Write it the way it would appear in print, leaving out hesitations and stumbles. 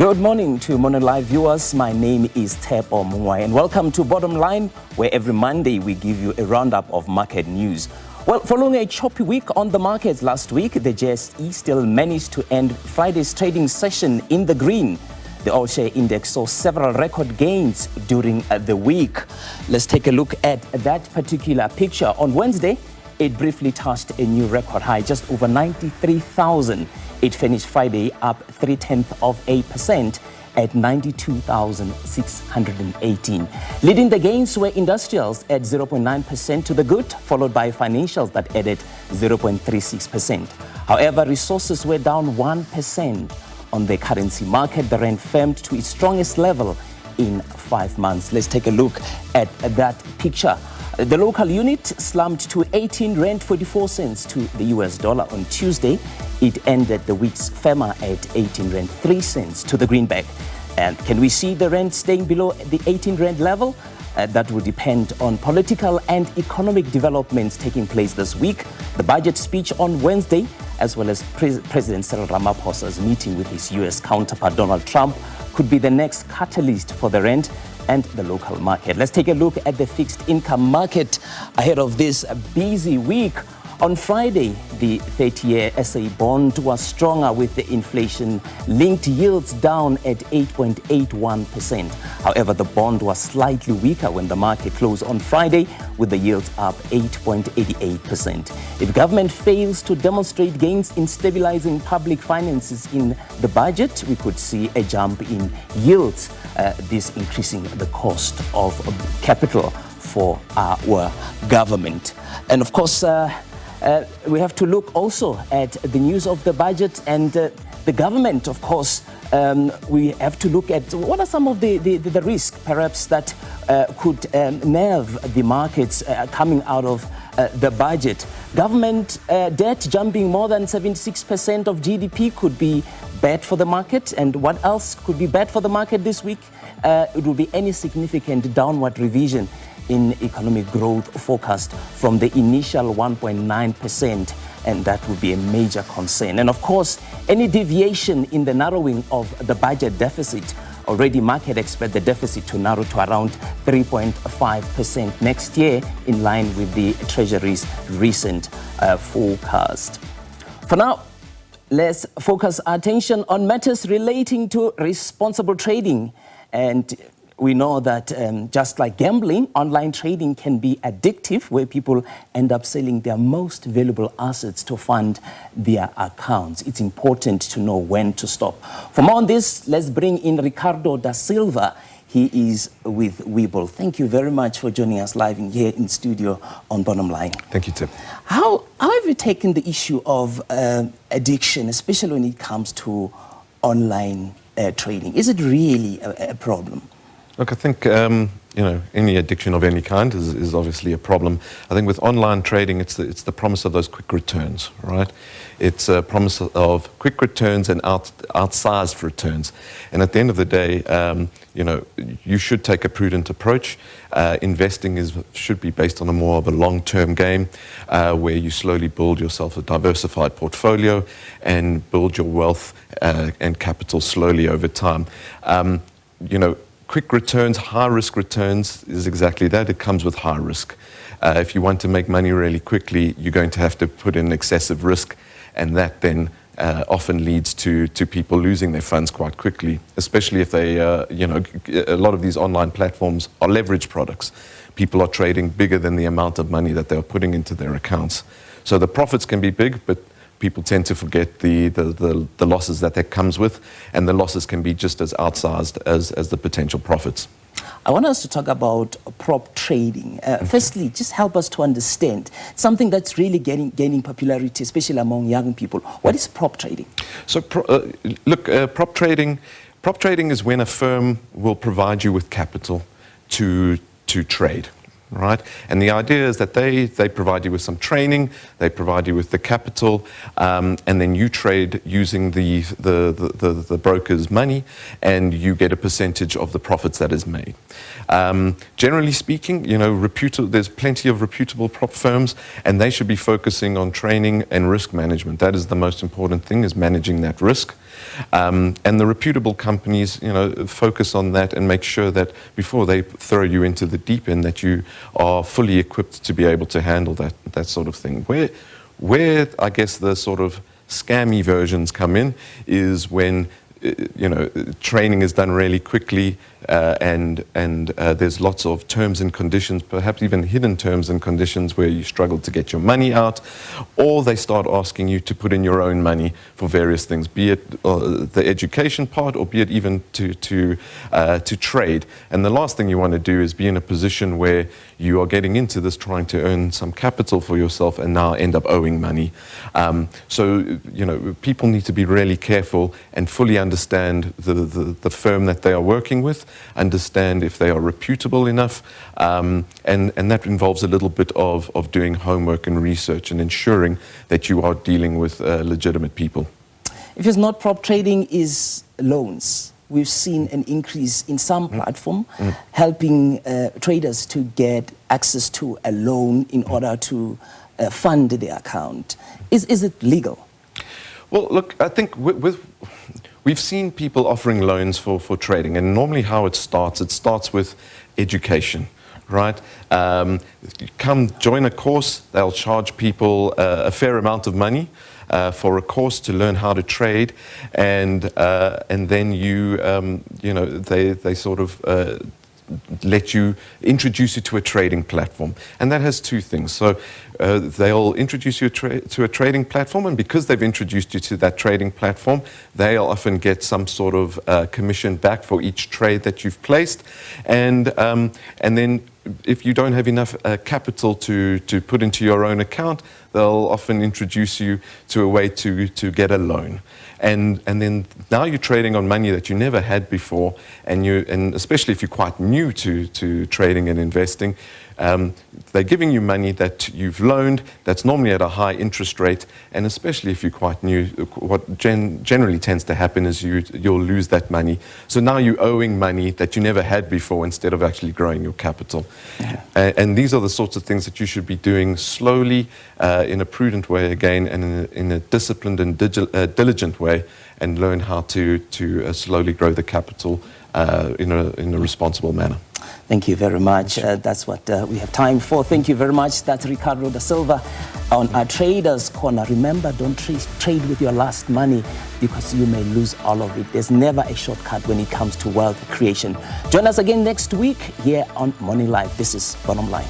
Good morning to Mono Live viewers. My name is Tebo Mungwai and welcome to Bottom Line, where every Monday we give you a roundup of market news. Well, following a choppy week on the markets last week, the JSE still managed to end Friday's trading session in the green. The Allshare index saw several record gains during the week. Let's take a look at that particular picture. On Wednesday, it briefly touched a new record high, just over 93,000. It finished Friday up 0.3% at 92,618. Leading the gains were industrials at 0.9% to the good, followed by financials that added 0.36%. However, resources were down 1%. On the currency market, the rand firmed to its strongest level in 5 months. Let's take a look at that picture. The local unit slumped to 18 rand 44 cents to the US dollar on Tuesday. It ended the week's firmer at 18 rand 3 cents to the greenback. And can we see the rand staying below the 18 rand level? That will depend on political and economic developments taking place this week. The budget speech on Wednesday, as well as President Cyril Ramaphosa's meeting with his US counterpart Donald Trump, could be the next catalyst for the rand and the local market. Let's take a look at the fixed income market ahead of this busy week. On Friday, the 30-year SA bond was stronger with the inflation-linked yields down at 8.81%. However, the bond was slightly weaker when the market closed on Friday, with the yields up 8.88%. If government fails to demonstrate gains in stabilizing public finances in the budget, we could see a jump in yields, this increasing the cost of capital for our government. And of course, we have to look also at the news of the budget and the government, of course. We have to look at what are some of the risks, perhaps, that could nerve the markets coming out of the budget. Government debt jumping more than 76% of GDP could be bad for the market. And what else could be bad for the market this week? It will be any significant downward revision in economic growth forecast from the initial 1.9%, and that would be a major concern. And of course, any deviation in the narrowing of the budget deficit, already market expect the deficit to narrow to around 3.5% next year, in line with the Treasury's recent forecast. For now, let's focus our attention on matters relating to responsible trading. And we know that just like gambling, online trading can be addictive, where people end up selling their most valuable assets to fund their accounts. It's important to know when to stop. For more on this, let's bring in Ricardo da Silva. He is with Webull. Thank you very much for joining us live here in studio on Bottom Line. Thank you, Tim. How have you taken the issue of addiction, especially when it comes to online trading? Is it really a problem? Look, I think, any addiction of any kind is obviously a problem. I think with online trading, it's the promise of those quick returns, right? It's a promise of quick returns and outsized returns. And at the end of the day, you should take a prudent approach. Investing should be based on more of a long-term game, where you slowly build yourself a diversified portfolio and build your wealth and capital slowly over time. Quick returns, high-risk returns is exactly that. It comes with high risk. If you want to make money really quickly, you're going to have to put in excessive risk, and that then often leads to people losing their funds quite quickly, especially if they, a lot of these online platforms are leverage products. People are trading bigger than the amount of money that they're putting into their accounts. So the profits can be big, but people tend to forget the losses that comes with, and the losses can be just as outsized as the potential profits. I want us to talk about prop trading. Firstly, just help us to understand something that's really gaining popularity, especially among young people. What is prop trading? So, prop trading is when a firm will provide you with capital to trade. Right, and the idea is that they provide you with some training, they provide you with the capital, and then you trade using the broker's money, and you get a percentage of the profits that is made. Generally speaking, there's plenty of reputable prop firms, and they should be focusing on training and risk management. That is the most important thing, is managing that risk. And the reputable companies, focus on that and make sure that before they throw you into the deep end, that you are fully equipped to be able to handle that sort of thing. Where I guess the sort of scammy versions come in is when training is done really quickly, and there's lots of terms and conditions, perhaps even hidden terms and conditions where you struggle to get your money out, or they start asking you to put in your own money for various things, be it the education part, or be it even to trade. And the last thing you want to do is be in a position where you are getting into this trying to earn some capital for yourself and now end up owing money. So people need to be really careful and fully understand the firm that they are working with, understand if they are reputable enough, and that involves a little bit of doing homework and research and ensuring that you are dealing with legitimate people. If it's not prop trading, is loans. We've seen an increase in some platform helping traders to get access to a loan in order to fund their account. Is it legal? Well, look, I think we've seen people offering loans for trading, and normally how it starts with education, right? You come join a course, they'll charge people a fair amount of money for a course to learn how to trade, and then they sort of introduce you to a trading platform, and that has two things. So they'll introduce you to a trading platform, and because they've introduced you to that trading platform, they'll often get some sort of commission back for each trade that you've placed, and then if you don't have enough capital to put into your own account, they'll often introduce you to a way to get a loan. And then now you're trading on money that you never had before, and especially if you're quite new to trading and investing, they're giving you money that you've loaned that's normally at a high interest rate, and especially if you're quite new, what generally tends to happen is you'll lose that money. So now you're owing money that you never had before instead of actually growing your capital. Yeah. And these are the sorts of things that you should be doing slowly, in a prudent way again, and in a disciplined and diligent way, and learn how to slowly grow the capital in a responsible manner. Thank you very much. That's what we have time for. Thank you very much. That's Ricardo da Silva on our Traders Corner. Remember, don't trade with your last money, because you may lose all of it. There's never a shortcut when it comes to wealth creation. Join us again next week here on Money Live. This is Bottom Line.